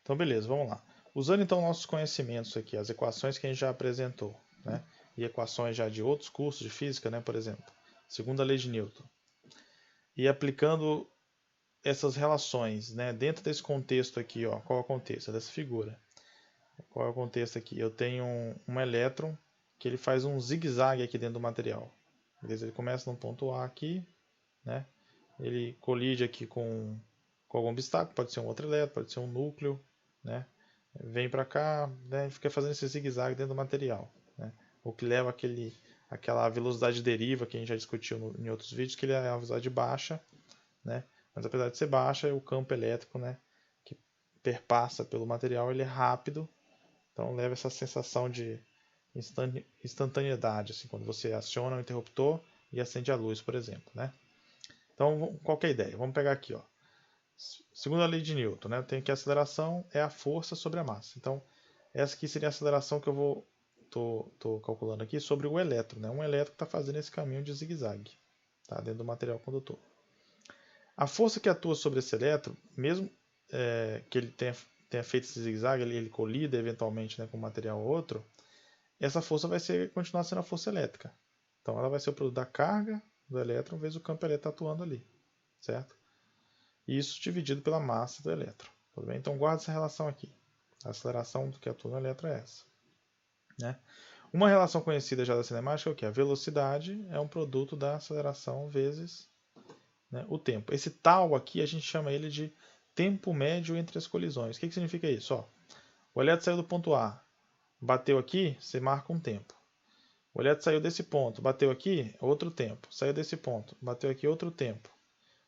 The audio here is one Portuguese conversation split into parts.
Então, beleza, vamos lá. Usando então nossos conhecimentos aqui, as equações que a gente já apresentou, né? E equações já de outros cursos de física, né? Por exemplo, segunda lei de Newton. E aplicando essas relações, né? Dentro desse contexto aqui, ó, qual é o contexto dessa figura? Qual é o contexto aqui? Eu tenho um elétron que ele faz um zigue-zague aqui dentro do material. Beleza? Ele começa no ponto A aqui, né? Ele colide aqui com algum obstáculo, pode ser um outro elétron, pode ser um núcleo, né? Vem para cá, né? E fica fazendo esse zigue-zague dentro do material, né? O que leva aquela velocidade de deriva que a gente já discutiu em outros vídeos, que ele é uma velocidade baixa, né? Mas apesar de ser baixa, o campo elétrico, né, que perpassa pelo material, ele é rápido, então leva essa sensação de instantaneidade, assim, quando você aciona o interruptor e acende a luz, por exemplo, né? Então, qual que é a ideia? Vamos pegar aqui, ó. Segundo a lei de Newton, né, tem que a aceleração é a força sobre a massa. Então, essa aqui seria a aceleração que eu tô calculando aqui sobre o elétron, né? Um elétron que está fazendo esse caminho de zigue-zague, tá? Dentro do material condutor. A força que atua sobre esse elétron, mesmo que ele tenha feito esse zigue-zague, ele colida eventualmente, né, com um material ou outro, essa força vai continuar sendo a força elétrica. Então ela vai ser o produto da carga do elétron vezes o campo elétrico atuando ali, certo? E isso dividido pela massa do elétron. Tudo bem? Então guarda essa relação aqui. A aceleração do que atua no elétron é essa. Né? Uma relação conhecida já da cinemática é o que? A velocidade é um produto da aceleração vezes, né, o tempo. Esse tal aqui a gente chama ele de tempo médio entre as colisões. O que significa isso? Ó, o elétron saiu do ponto A, bateu aqui, você marca um tempo. O elétron saiu desse ponto, bateu aqui, outro tempo. Saiu desse ponto, bateu aqui, outro tempo.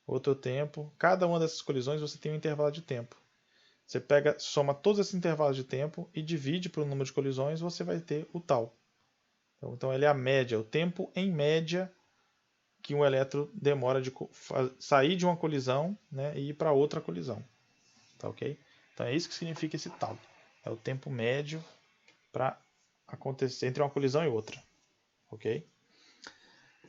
Outro tempo. Cada uma dessas colisões você tem um intervalo de tempo. Você pega, soma todos esses intervalos de tempo e divide pelo número de colisões, você vai ter o tal. Então ele é a média, o tempo em média que um elétron demora de sair de uma colisão, né, e ir para outra colisão. Tá ok? Então é isso que significa esse tal. É o tempo médio para acontecer entre uma colisão e outra. Ok?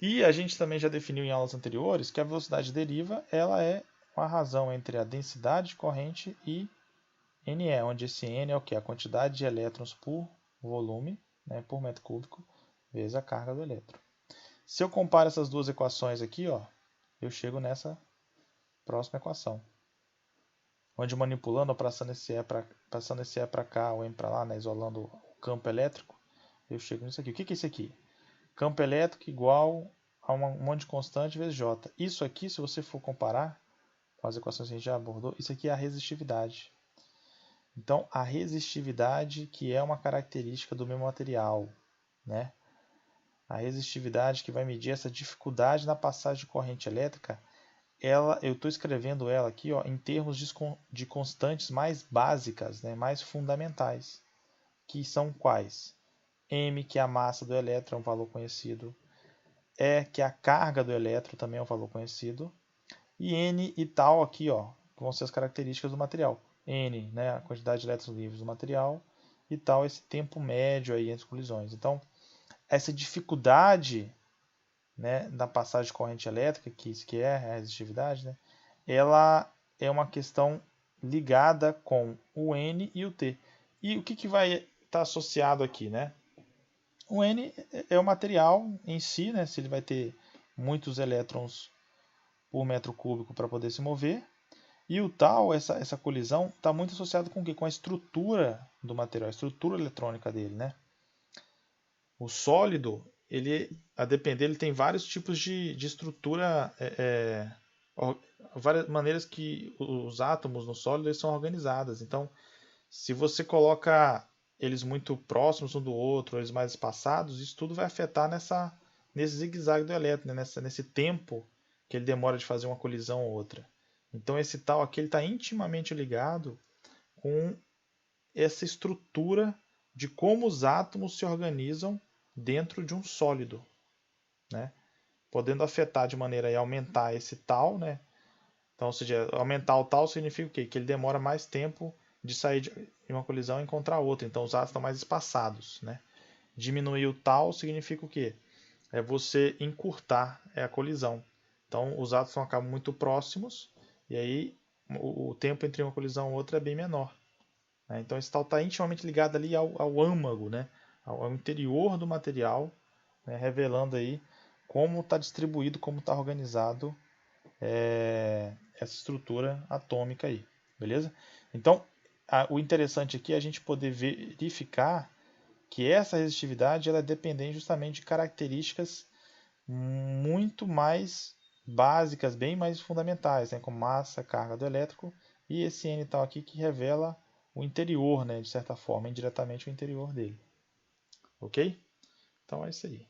E a gente também já definiu em aulas anteriores que a velocidade de deriva ela é uma razão entre a densidade de corrente e NE, onde esse N é o que? A quantidade de elétrons por volume, né, por metro cúbico, vezes a carga do elétron. Se eu comparo essas duas equações aqui, ó, eu chego nessa próxima equação. Onde manipulando, ou passando esse E para cá, ou M para lá, né, isolando o campo elétrico, eu chego nisso aqui. O que é isso aqui? Campo elétrico igual a um monte de constante vezes J. Isso aqui, se você for comparar com as equações que a gente já abordou, isso aqui é a resistividade. Então, a resistividade que é uma característica do meu material, né? A resistividade que vai medir essa dificuldade na passagem de corrente elétrica, eu estou escrevendo ela aqui, ó, em termos de constantes mais básicas, né, mais fundamentais, que são quais? M, que é a massa do elétron, é um valor conhecido. E, que é a carga do elétron, também é um valor conhecido. E N e tal aqui, ó, vão ser as características do material. N, né, a quantidade de elétrons livres do material, e tal esse tempo médio aí entre colisões. Então, essa dificuldade, né, da passagem de corrente elétrica, que é a resistividade, né, ela é uma questão ligada com o N e o T. E o que vai estar associado aqui, né? O N é o material em si, né, se ele vai ter muitos elétrons por metro cúbico para poder se mover. E o tal, essa colisão, está muito associado com o quê? Com a estrutura do material, a estrutura eletrônica dele, né? O sólido, a depender, ele tem vários tipos de estrutura, várias maneiras que os átomos no sólido eles são organizados. Então, se você coloca eles muito próximos um do outro, eles mais espaçados, isso tudo vai afetar nesse zigue-zague do elétron, né? Nesse tempo que ele demora de fazer uma colisão ou outra. Então, esse tal aqui está intimamente ligado com essa estrutura de como os átomos se organizam dentro de um sólido, né? Podendo afetar de maneira a aumentar esse tal, né? Então, ou seja, aumentar o tal significa o quê? Que ele demora mais tempo de sair de uma colisão e encontrar outra. Então, os átomos estão mais espaçados, né? Diminuir o tal significa o quê? É você encurtar a colisão. Então, os átomos acabam muito próximos e aí o tempo entre uma colisão e outra é bem menor. né? Então esse tal está intimamente ligado ali ao âmago, né? Ao interior do material, né? Revelando aí como está distribuído, como está organizado essa estrutura atômica aí, beleza? Então, o interessante aqui é a gente poder verificar que essa resistividade ela é dependente justamente de características muito mais básicas, bem mais fundamentais, né? Como massa, carga do elétrico e esse N tal aqui que revela o interior, né? De certa forma, indiretamente o interior dele. Ok? Então é isso aí.